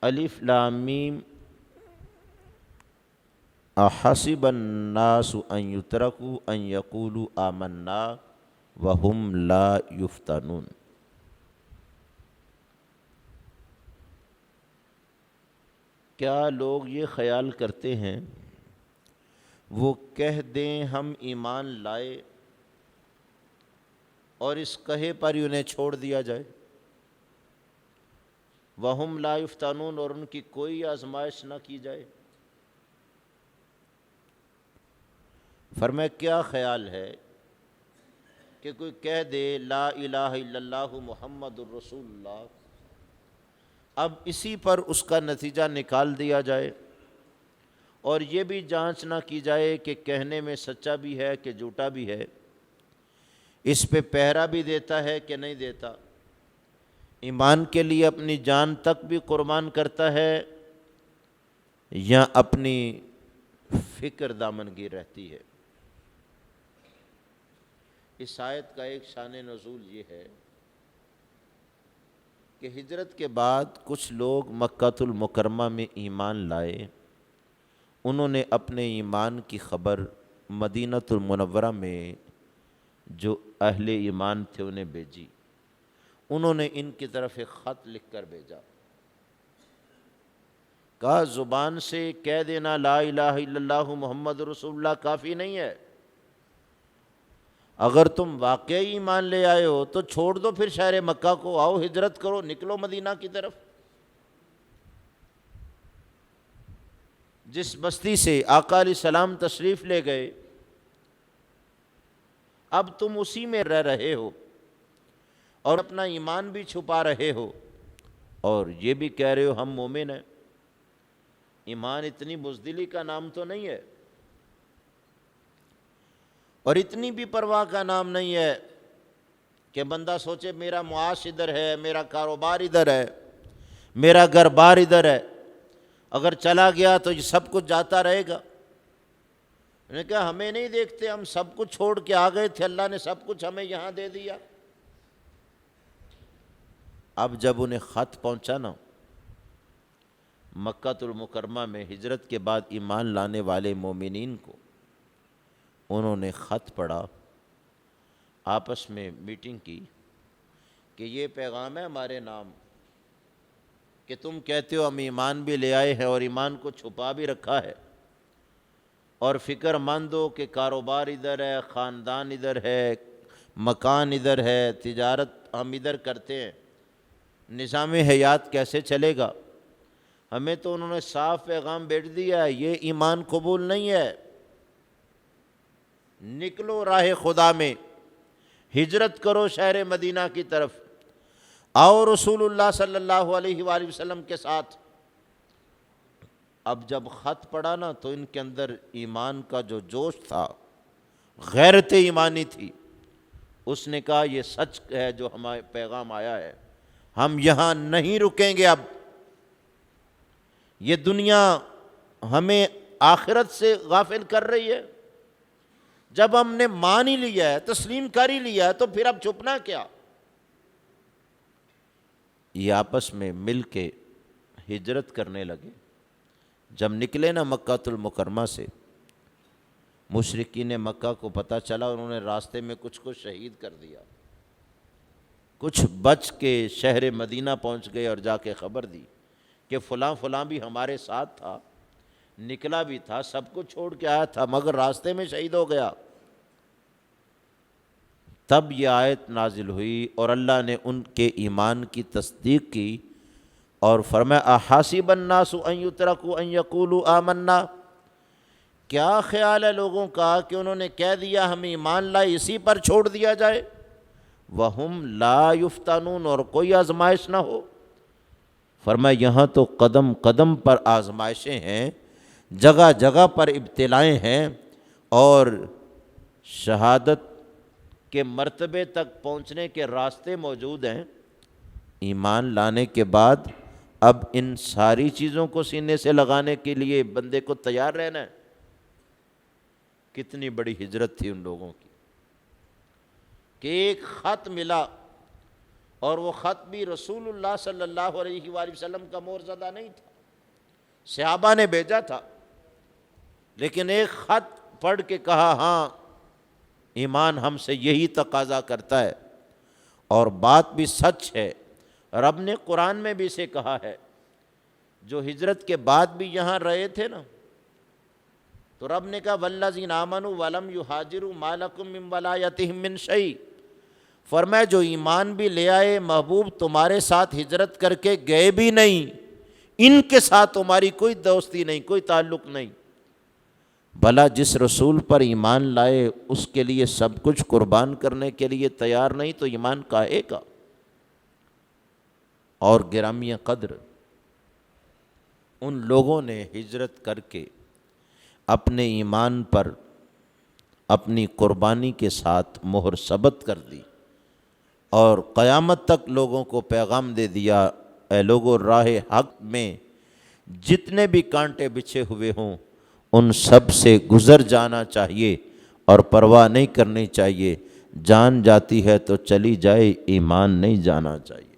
الف لام میم احسب الناس ان یترکوا ان یقولوا آمنا وهم لا یفتنون۔ کیا لوگ یہ خیال کرتے ہیں وہ کہہ دیں ہم ایمان لائے اور اس کہے پر ہی انہیں چھوڑ دیا جائے؟ وَهُمْ لَا يُفْتَنُونَ، اور ان کی کوئی آزمائش نہ کی جائے۔ فرمایا کیا خیال ہے کہ کوئی کہہ دے لا الہ الا اللہ محمد الرسول اللہ، اب اسی پر اس کا نتیجہ نکال دیا جائے اور یہ بھی جانچ نہ کی جائے کہ کہنے میں سچا بھی ہے کہ جھوٹا بھی ہے، اس پہ پہرا بھی دیتا ہے کہ نہیں دیتا، ایمان کے لیے اپنی جان تک بھی قربان کرتا ہے یا اپنی فکر دامنگیر رہتی ہے۔ اس آیت کا ایک شان نزول یہ ہے کہ ہجرت کے بعد کچھ لوگ مکہ المکرمہ میں ایمان لائے، انہوں نے اپنے ایمان کی خبر مدینہ المنورہ میں جو اہل ایمان تھے انہیں بھیجی، انہوں نے ان کی طرف ایک خط لکھ کر بھیجا، کہا زبان سے کہہ دینا لا الہ الا اللہ محمد رسول اللہ کافی نہیں ہے، اگر تم واقعی ایمان لے آئے ہو تو چھوڑ دو پھر شہر مکہ کو، آؤ ہجرت کرو، نکلو مدینہ کی طرف۔ جس بستی سے آقا علیہ السلام تشریف لے گئے اب تم اسی میں رہ رہے ہو اور اپنا ایمان بھی چھپا رہے ہو اور یہ بھی کہہ رہے ہو ہم مومن ہیں۔ ایمان اتنی بزدلی کا نام تو نہیں ہے اور اتنی بھی پرواہ کا نام نہیں ہے کہ بندہ سوچے میرا معاش ادھر ہے، میرا کاروبار ادھر ہے، میرا گھر بار ادھر ہے، اگر چلا گیا تو یہ سب کچھ جاتا رہے گا۔ انہوں نے کہا ہمیں نہیں دیکھتے، ہم سب کچھ چھوڑ کے آ گئے تھے، اللہ نے سب کچھ ہمیں یہاں دے دیا۔ اب جب انہیں خط پہنچا نا مکہ المکرمہ میں ہجرت کے بعد ایمان لانے والے مومنین کو، انہوں نے خط پڑھا، آپس میں میٹنگ کی کہ یہ پیغام ہے ہمارے نام کہ تم کہتے ہو ہم ایمان بھی لے آئے ہیں اور ایمان کو چھپا بھی رکھا ہے اور فکر مند ہو کہ کاروبار ادھر ہے، خاندان ادھر ہے، مکان ادھر ہے، تجارت ہم ادھر کرتے ہیں، نظام حیات کیسے چلے گا؟ ہمیں تو انہوں نے صاف پیغام بھیج دیا ہے یہ ایمان قبول نہیں ہے، نکلو راہ خدا میں، ہجرت کرو شہر مدینہ کی طرف، آؤ رسول اللہ صلی اللہ علیہ وآلہ وسلم کے ساتھ۔ اب جب خط پڑھا نا تو ان کے اندر ایمان کا جو جوش تھا، غیرت ایمانی تھی، اس نے کہا یہ سچ ہے جو ہمارے پیغام آیا ہے، ہم یہاں نہیں رکیں گے، اب یہ دنیا ہمیں آخرت سے غافل کر رہی ہے، جب ہم نے مان ہی لیا ہے، تسلیم کر ہی لیا ہے تو پھر اب چھپنا کیا۔ یہ آپس میں مل کے ہجرت کرنے لگے۔ جب نکلے نا مکہ المکرمہ سے، مشرکین مکہ کو پتہ چلا، انہوں نے راستے میں کچھ کو شہید کر دیا، کچھ بچ کے شہر مدینہ پہنچ گئے اور جا کے خبر دی کہ فلاں فلاں بھی ہمارے ساتھ تھا، نکلا بھی تھا، سب کچھ چھوڑ کے آیا تھا مگر راستے میں شہید ہو گیا۔ تب یہ آیت نازل ہوئی اور اللہ نے ان کے ایمان کی تصدیق کی اور فرمایا احاسب الناس ان یترکوا ان یقولوا آمنا، کیا خیال ہے لوگوں کا کہ انہوں نے کہہ دیا ہم ایمان لائے اسی پر چھوڑ دیا جائے، وہم لا یفتنون، اور کوئی آزمائش نہ ہو۔ فرمایا یہاں تو قدم قدم پر آزمائشیں ہیں، جگہ جگہ پر ابتلائیں ہیں اور شہادت کے مرتبے تک پہنچنے کے راستے موجود ہیں۔ ایمان لانے کے بعد اب ان ساری چیزوں کو سینے سے لگانے کے لیے بندے کو تیار رہنا ہے۔ کتنی بڑی ہجرت تھی ان لوگوں کی کہ ایک خط ملا اور وہ خط بھی رسول اللہ صلی اللہ علیہ وآلہ وسلم کا مہر زدہ نہیں تھا، صحابہ نے بھیجا تھا، لیکن ایک خط پڑھ کے کہا ہاں ایمان ہم سے یہی تقاضا کرتا ہے، اور بات بھی سچ ہے۔ رب نے قرآن میں بھی اسے کہا ہے، جو ہجرت کے بعد بھی یہاں رہے تھے نا، تو رب نے کہا والذین آمنوا ولم یہاجروا ما لکم من ولایتہم من شیء، فرمایا جو ایمان بھی لے آئے محبوب تمہارے ساتھ ہجرت کر کے گئے بھی نہیں، ان کے ساتھ تمہاری کوئی دوستی نہیں، کوئی تعلق نہیں۔ بھلا جس رسول پر ایمان لائے اس کے لیے سب کچھ قربان کرنے کے لیے تیار نہیں تو ایمان کاہے کا؟ اور گرامی قدر ان لوگوں نے ہجرت کر کے اپنے ایمان پر اپنی قربانی کے ساتھ مہر ثبت کر دی، اور قیامت تک لوگوں کو پیغام دے دیا، اے لوگو راہ حق میں جتنے بھی کانٹے بچھے ہوئے ہوں ان سب سے گزر جانا چاہیے اور پرواہ نہیں کرنی چاہیے، جان جاتی ہے تو چلی جائے، ایمان نہیں جانا چاہیے۔